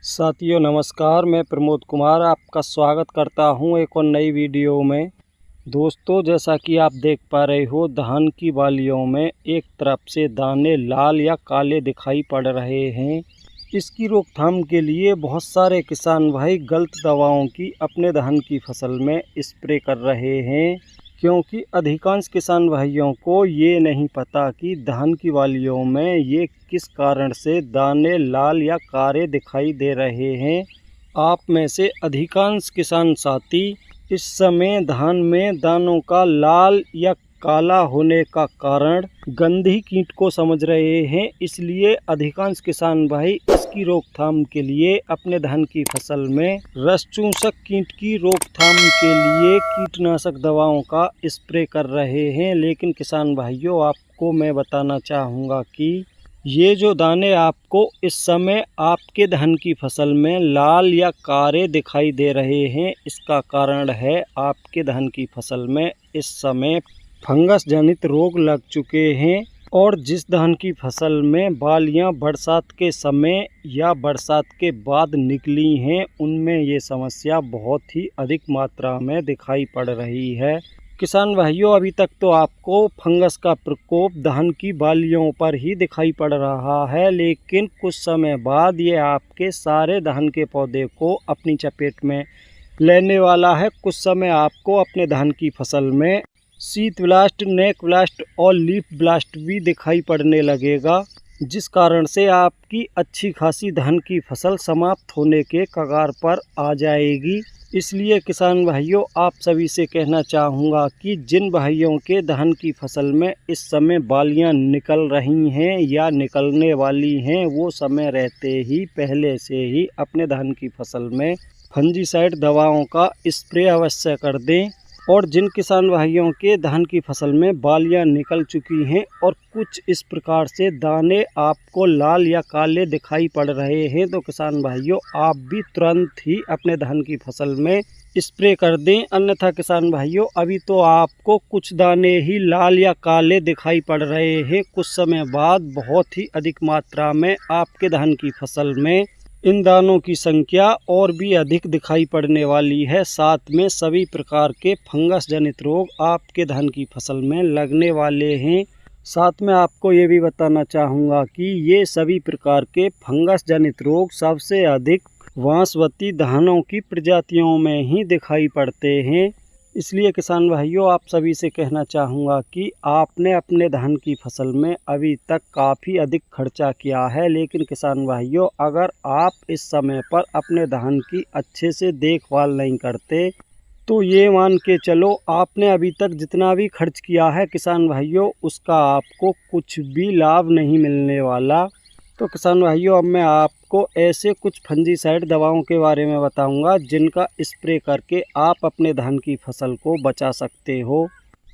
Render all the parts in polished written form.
साथियों नमस्कार, मैं प्रमोद कुमार आपका स्वागत करता हूं एक और नई वीडियो में। दोस्तों, जैसा कि आप देख पा रहे हो, धान की बालियों में एक तरफ से दाने लाल या काले दिखाई पड़ रहे हैं। इसकी रोकथाम के लिए बहुत सारे किसान भाई गलत दवाओं की अपने धान की फसल में स्प्रे कर रहे हैं, क्योंकि अधिकांश किसान भाइयों को ये नहीं पता कि धान की बालियों में ये किस कारण से दाने लाल या काले दिखाई दे रहे हैं। आप में से अधिकांश किसान साथी इस समय धान में दानों का लाल या काला होने का कारण गंधी कीट को समझ रहे हैं। इसलिए अधिकांश किसान भाई इसकी रोकथाम के लिए अपने धान की फसल में रस चूसक कीट की रोकथाम के लिए कीटनाशक दवाओं का स्प्रे कर रहे हैं। लेकिन किसान भाइयों, आपको मैं बताना चाहूँगा कि ये जो दाने आपको इस समय आपके धान की फसल में लाल या काले दिखाई दे रहे हैं, इसका कारण है आपके धान की फसल में इस समय फंगस जनित रोग लग चुके हैं। और जिस धान की फसल में बालियां बरसात के समय या बरसात के बाद निकली हैं, उनमें ये समस्या बहुत ही अधिक मात्रा में दिखाई पड़ रही है। किसान भाइयों, अभी तक तो आपको फंगस का प्रकोप धान की बालियों पर ही दिखाई पड़ रहा है, लेकिन कुछ समय बाद ये आपके सारे धान के पौधे को अपनी चपेट में लेने वाला है। कुछ समय आपको अपने धान की फसल में शीत ब्लास्ट, नेक ब्लास्ट और लीफ ब्लास्ट भी दिखाई पड़ने लगेगा, जिस कारण से आपकी अच्छी खासी धान की फसल समाप्त होने के कगार पर आ जाएगी। इसलिए किसान भाइयों, आप सभी से कहना चाहूँगा कि जिन भाइयों के धान की फसल में इस समय बालियां निकल रही हैं या निकलने वाली हैं, वो समय रहते ही पहले से ही अपने धान की फसल में फंजीसाइड दवाओं का स्प्रे अवश्य कर दें। और जिन किसान भाइयों के धान की फसल में बालियां निकल चुकी हैं और कुछ इस प्रकार से दाने आपको लाल या काले दिखाई पड़ रहे हैं, तो किसान भाइयों, आप भी तुरंत ही अपने धान की फसल में स्प्रे कर दें। अन्यथा किसान भाइयों, अभी तो आपको कुछ दाने ही लाल या काले दिखाई पड़ रहे हैं, कुछ समय बाद बहुत ही अधिक मात्रा में आपके धान की फसल में इन दानों की संख्या और भी अधिक दिखाई पड़ने वाली है। साथ में सभी प्रकार के फंगस जनित रोग आपके धान की फसल में लगने वाले हैं। साथ में आपको ये भी बताना चाहूँगा कि ये सभी प्रकार के फंगस जनित रोग सबसे अधिक वांसवती धानों की प्रजातियों में ही दिखाई पड़ते हैं। इसलिए किसान भाइयों, आप सभी से कहना चाहूँगा कि आपने अपने धान की फसल में अभी तक काफ़ी अधिक खर्चा किया है, लेकिन किसान भाइयों, अगर आप इस समय पर अपने धान की अच्छे से देखभाल नहीं करते, तो ये मान के चलो आपने अभी तक जितना भी खर्च किया है किसान भाइयों, उसका आपको कुछ भी लाभ नहीं मिलने वाला। तो किसान भाइयों, अब मैं आपको ऐसे कुछ फंजीसाइड दवाओं के बारे में बताऊंगा जिनका स्प्रे करके आप अपने धान की फसल को बचा सकते हो।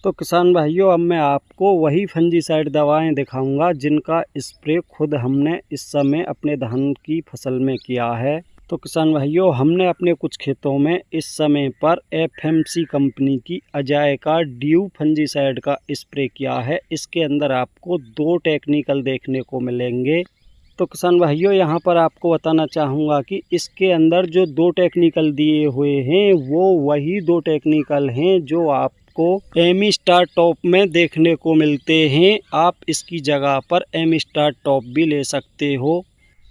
तो किसान भाइयों, अब मैं आपको वही फंजीसाइड दवाएं दिखाऊंगा जिनका स्प्रे खुद हमने इस समय अपने धान की फसल में किया है। तो किसान भाइयों, हमने अपने कुछ खेतों में इस समय पर FMC कंपनी की अजायका ड्यू फंजीसाइड का स्प्रे किया है। इसके अंदर आपको 2 टेक्निकल देखने को मिलेंगे। तो किसान भाइयों, यहाँ पर आपको बताना चाहूँगा कि इसके अंदर जो 2 टेक्निकल दिए हुए हैं, वो वही 2 टेक्निकल हैं जो आपको एमिस्टार टॉप में देखने को मिलते हैं। आप इसकी जगह पर एमिस्टार टॉप भी ले सकते हो।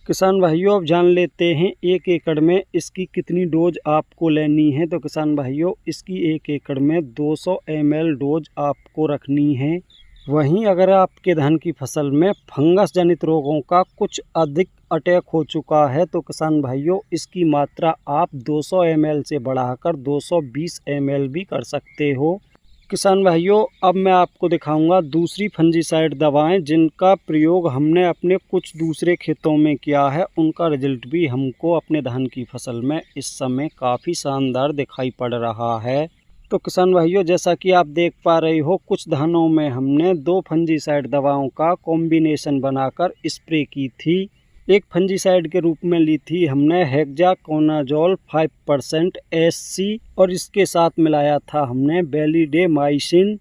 किसान भाइयों, अब जान लेते हैं 1 एकड़ में इसकी कितनी डोज आपको लेनी है। तो किसान भाइयों, इसकी 1 एकड़ में 200 ml डोज आपको रखनी है। वहीं अगर आपके धान की फसल में फंगस जनित रोगों का कुछ अधिक अटैक हो चुका है, तो किसान भाइयों, इसकी मात्रा आप 200 ml से बढ़ाकर 220 ml भी कर सकते हो। किसान भाइयों, अब मैं आपको दिखाऊंगा दूसरी फंजीसाइड दवाएं जिनका प्रयोग हमने अपने कुछ दूसरे खेतों में किया है। उनका रिजल्ट भी हमको अपने धान की फसल में इस समय काफ़ी शानदार दिखाई पड़ रहा है। तो किसान भाइयों, जैसा कि आप देख पा रहे हो, कुछ धानों में हमने 2 फंजीसाइड दवाओं का कॉम्बिनेशन बनाकर स्प्रे की थी। एक फंजीसाइड के रूप में ली थी हमने हेक्साकोनाजोल 5% SC और इसके साथ मिलाया था हमने वेलिडेमाइसिन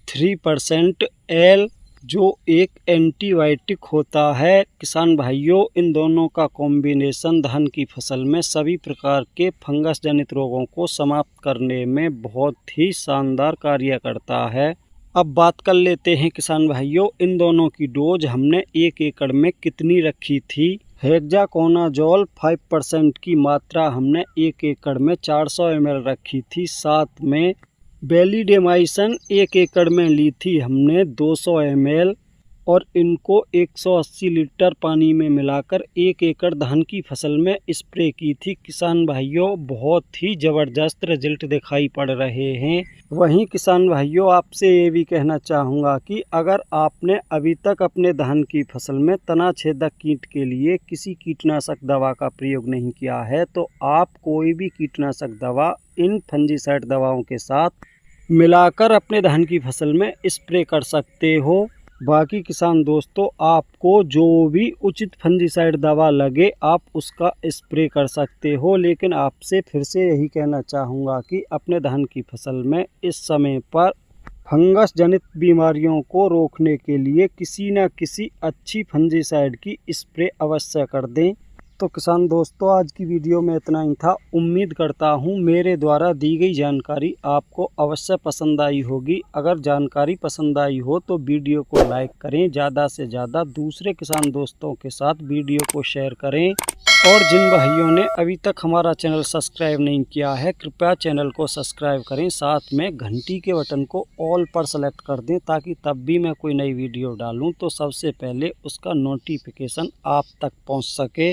3% L जो एक एंटीबायोटिक होता है। किसान भाइयों, इन दोनों का कॉम्बिनेशन धान की फसल में सभी प्रकार के फंगस जनित रोगों को समाप्त करने में बहुत ही शानदार कार्य करता है। अब बात कर लेते हैं किसान भाइयों, इन दोनों की डोज हमने 1 एकड़ में कितनी रखी थी। हेक्साकोनाजोल 5% की मात्रा हमने 1 एकड़ में 400 ml रखी थी। साथ में बेलीडेमाइसन 1 एकड़ में ली थी हमने 200 ml और इनको 180 लीटर पानी में मिलाकर 1 एकड़ धान की फसल में स्प्रे की थी। किसान भाइयों, बहुत ही ज़बरदस्त रिजल्ट दिखाई पड़ रहे हैं। वहीं किसान भाइयों, आपसे ये भी कहना चाहूँगा कि अगर आपने अभी तक अपने धान की फसल में तना छेदक कीट के लिए किसी कीटनाशक दवा का प्रयोग नहीं किया है तो आप कोई भी कीटनाशक दवा इन फंजीसाइड दवाओं के साथ मिलाकर अपने धान की फसल में स्प्रे कर सकते हो। बाकी किसान दोस्तों, आपको जो भी उचित फंजीसाइड दवा लगे आप उसका स्प्रे कर सकते हो, लेकिन आपसे फिर से यही कहना चाहूँगा कि अपने धान की फसल में इस समय पर फंगस जनित बीमारियों को रोकने के लिए किसी न किसी अच्छी फंजीसाइड की स्प्रे अवश्य कर दें। तो किसान दोस्तों, आज की वीडियो में इतना ही था। उम्मीद करता हूँ मेरे द्वारा दी गई जानकारी आपको अवश्य पसंद आई होगी। अगर जानकारी पसंद आई हो तो वीडियो को लाइक करें, ज़्यादा से ज़्यादा दूसरे किसान दोस्तों के साथ वीडियो को शेयर करें और जिन भाइयों ने अभी तक हमारा चैनल सब्सक्राइब नहीं किया है कृपया चैनल को सब्सक्राइब करें। साथ में घंटी के बटन को ऑल पर सेलेक्ट कर दें ताकि तब भी मैं कोई नई वीडियो डालूं तो सबसे पहले उसका नोटिफिकेशन आप तक पहुंच सके।